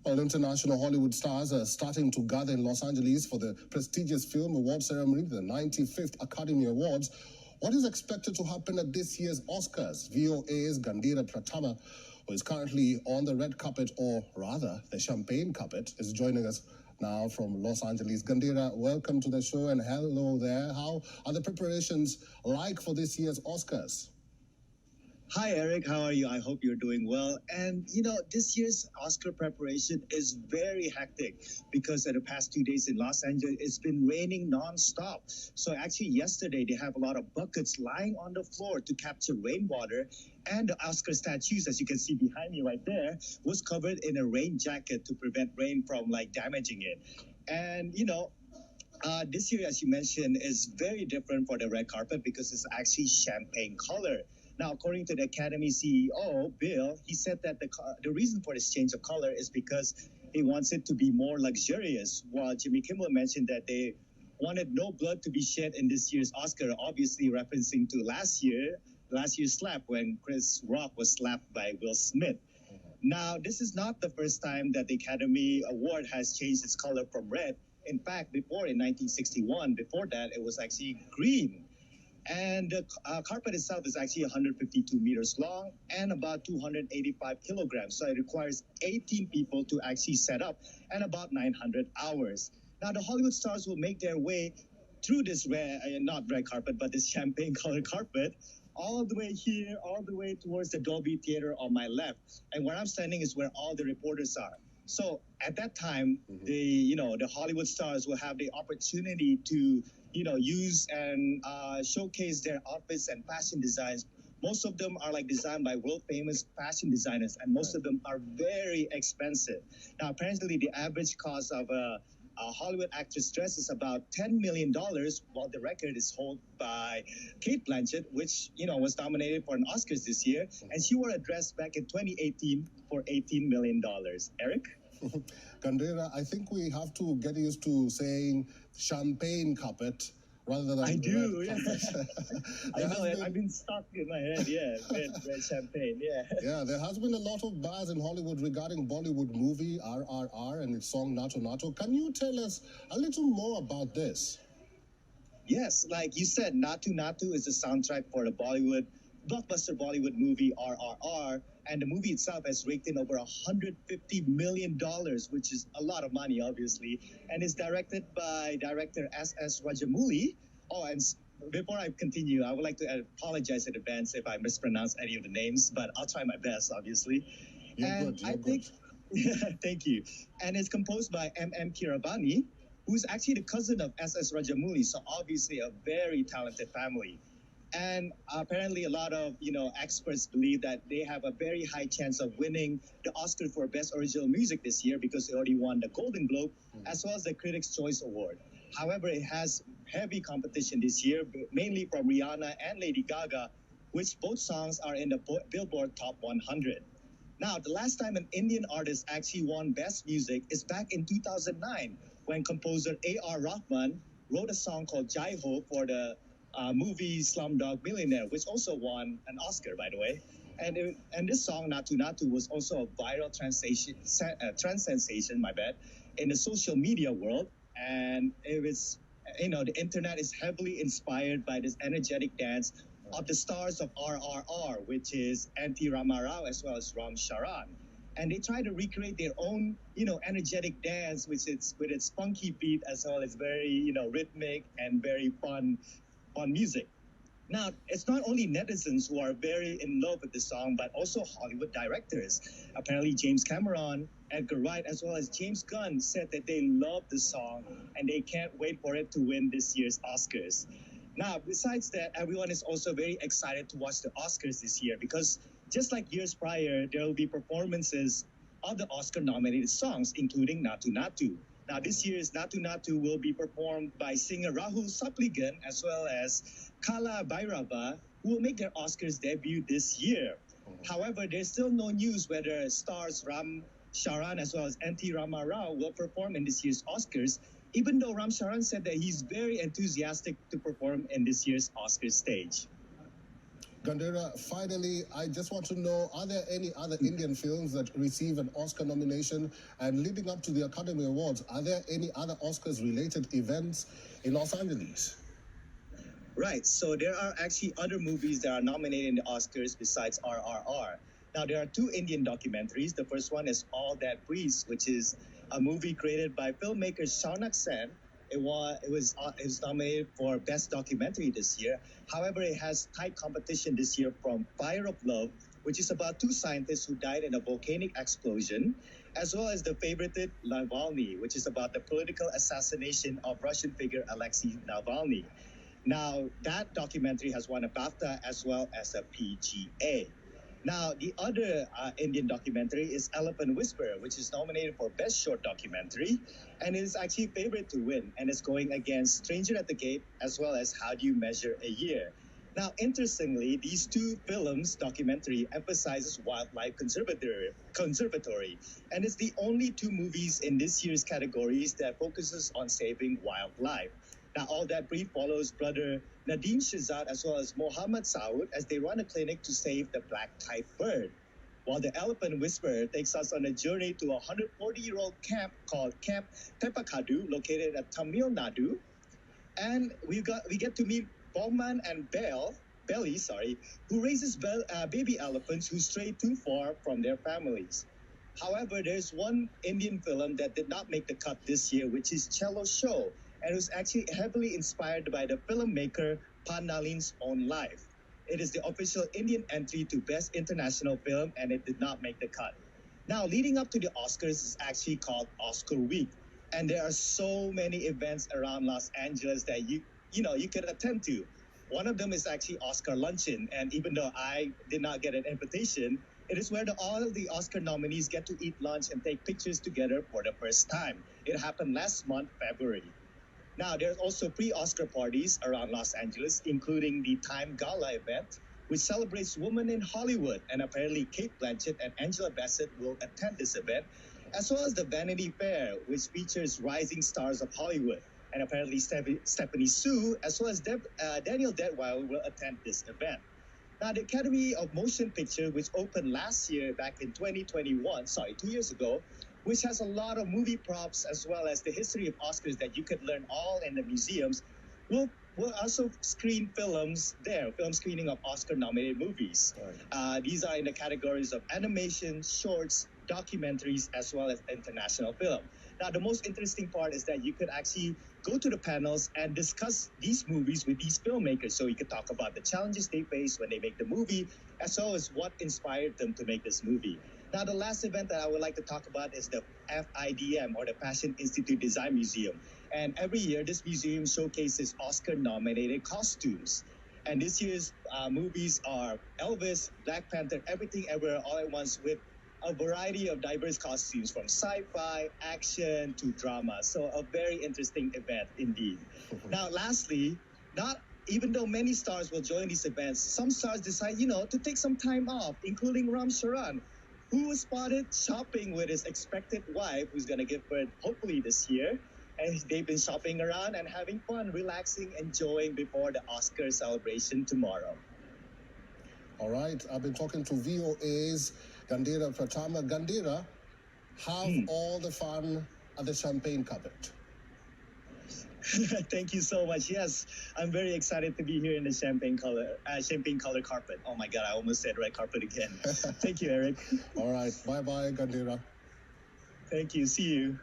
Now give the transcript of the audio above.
Well, international Hollywood stars are starting to gather in Los Angeles for the prestigious film award ceremony, the 95th Academy Awards. What is expected to happen at this year's Oscars? VOA's Gandira Pratama, who is currently on the red carpet, or rather the champagne carpet, is joining us now from Los Angeles. Gandira, welcome to the show and hello there. How are the preparations like for this year's Oscars? Hi, Eric. How are you? I hope you're doing well. And, this year's Oscar preparation is very hectic because in the past 2 days in Los Angeles, it's been raining nonstop. So actually yesterday, they have a lot of buckets lying on the floor to capture rainwater. And the Oscar statues, as you can see behind me right there, was covered in a rain jacket to prevent rain from damaging it. And, this year, as you mentioned, is very different for the red carpet because it's actually champagne color. Now, according to the Academy CEO, Bill, he said that the reason for this change of color is because he wants it to be more luxurious, while Jimmy Kimmel mentioned that they wanted no blood to be shed in this year's Oscar, obviously referencing to last year's slap when Chris Rock was slapped by Will Smith. Now, this is not the first time that the Academy Award has changed its color from red. In fact, before in 1961, before that, it was actually green. And the carpet itself is actually 152 meters long and about 285 kilograms. So it requires 18 people to actually set up and about 900 hours. Now, the Hollywood stars will make their way through this not red carpet, but this champagne colored carpet, all the way here, all the way towards the Dolby Theater on my left. And where I'm standing is where all the reporters are. So at that time, the Hollywood stars will have the opportunity to, use and showcase their outfits and fashion designs. Most of them are designed by world famous fashion designers, and most of them are very expensive. Now, apparently, the average cost of a Hollywood actress dress is about $10 million, while the record is held by Kate Blanchett, which, was nominated for an Oscars this year. And she wore a dress back in 2018 for $18 million. Eric? Gandira, I think we have to get used to saying champagne carpet rather than I do, red yeah. I know, I've been stuck in my head, red champagne, yeah. Yeah, there has been a lot of buzz in Hollywood regarding Bollywood movie RRR and its song Naatu Naatu. Can you tell us a little more about this? Yes, like you said, Naatu Naatu is the soundtrack for the blockbuster Bollywood movie RRR, and the movie itself has raked in over $150 million, which is a lot of money, obviously, and is directed by director S.S. Rajamouli. Oh, and before I continue, I would like to apologize in advance if I mispronounce any of the names, but I'll try my best, obviously. You're good. Thank you. And it's composed by M.M. Keeravani, who's actually the cousin of S.S. Rajamouli, so obviously a very talented family. And apparently a lot of, experts believe that they have a very high chance of winning the Oscar for Best Original Music this year because they already won the Golden Globe as well as the Critics' Choice Award. However, it has heavy competition this year, mainly from Rihanna and Lady Gaga, which both songs are in the Billboard Top 100. Now, the last time an Indian artist actually won Best Music is back in 2009 when composer A.R. Rahman wrote a song called Jai Ho for the movie Slumdog Millionaire, which also won an Oscar, by the way. And this song, Naatu Naatu, was also a viral trans sensation, in the social media world. And it was, the internet is heavily inspired by this energetic dance of the stars of RRR, which is N.T. Rama Rao as well as Ram Charan. And they try to recreate their own, energetic dance with its funky beat as well as very, rhythmic and very fun music. Now, it's not only netizens who are very in love with the song, but also Hollywood directors. Apparently, James Cameron, Edgar Wright, as well as James Gunn said that they love the song and they can't wait for it to win this year's Oscars. Now, besides that, everyone is also very excited to watch the Oscars this year because just like years prior, there will be performances of the Oscar-nominated songs, including Naatu Naatu. Now, this year's Naatu Naatu will be performed by singer Rahul Sapligan as well as Kala Bhairava, who will make their Oscars debut this year. However, there's still no news whether stars Ram Charan as well as N.T. Rama Rao will perform in this year's Oscars, even though Ram Charan said that he's very enthusiastic to perform in this year's Oscars stage. Gandira, finally, I just want to know, are there any other Indian films that receive an Oscar nomination? And leading up to the Academy Awards, are there any other Oscars-related events in Los Angeles? Right. So there are actually other movies that are nominated in the Oscars besides RRR. Now there are two Indian documentaries. The first one is All That Breeze, which is a movie created by filmmaker Shaunak Sen. It was nominated for Best Documentary this year. However, it has tight competition this year from Fire of Love, which is about two scientists who died in a volcanic explosion, as well as the favorited Navalny, which is about the political assassination of Russian figure Alexei Navalny. Now, that documentary has won a BAFTA as well as a PGA. Now, the other Indian documentary is Elephant Whisperer, which is nominated for Best Short Documentary, and is actually favored to win, and is going against Stranger at the Gate as well as How Do You Measure a Year. Now, interestingly, these two films documentary emphasizes wildlife conservatory, and it's the only two movies in this year's categories that focuses on saving wildlife. Now, All That Brief follows brother Nadim Shazad as well as Mohammed Saud as they run a clinic to save the black-type bird. While the Elephant Whisperer takes us on a journey to a 140-year-old camp called Camp Tepakadu, located at Tamil Nadu. And we get to meet Bowman and Belly, who raises baby elephants who stray too far from their families. However, there's one Indian film that did not make the cut this year, which is Cello Show, and it was actually heavily inspired by the filmmaker Panalin's own life. It is the official Indian entry to Best International Film, and it did not make the cut. Now, leading up to the Oscars is actually called Oscar Week, and there are so many events around Los Angeles that you can attend to. One of them is actually Oscar Luncheon, and even though I did not get an invitation, it is where all of the Oscar nominees get to eat lunch and take pictures together for the first time. It happened last month, February. Now, there's also pre-Oscar parties around Los Angeles, including the Time Gala event, which celebrates women in Hollywood, and apparently Kate Blanchett and Angela Bassett will attend this event, as well as the Vanity Fair, which features rising stars of Hollywood, and apparently Stephanie Sue, as well as Daniel Detweiler will attend this event. Now, the Academy of Motion Picture, which opened last year back in 2 years ago, which has a lot of movie props as well as the history of Oscars that you could learn all in the museums, will also screen films there, film screening of Oscar-nominated movies. Right. These are in the categories of animation, shorts, documentaries, as well as international film. Now, the most interesting part is that you could actually go to the panels and discuss these movies with these filmmakers. So you could talk about the challenges they face when they make the movie, as well as what inspired them to make this movie. Now, the last event that I would like to talk about is the FIDM, or the Fashion Institute Design Museum. And every year, this museum showcases Oscar-nominated costumes. And this year's movies are Elvis, Black Panther, Everything Everywhere All at Once, with a variety of diverse costumes from sci-fi, action to drama. So a very interesting event indeed. Now, lastly, even though many stars will join these events, some stars decide, to take some time off, including Ram Charan, who was spotted shopping with his expected wife, who's going to give birth hopefully this year. And they've been shopping around and having fun, relaxing, enjoying before the Oscar celebration tomorrow. All right, I've been talking to VOA's Gandira Pratama. Gandira, have all the fun at the champagne cupboard. Thank you so much. Yes, I'm very excited to be here in the champagne color carpet. Oh my God, I almost said red carpet again. Thank you, Eric. All right, bye-bye, Gandira. Thank you. See you.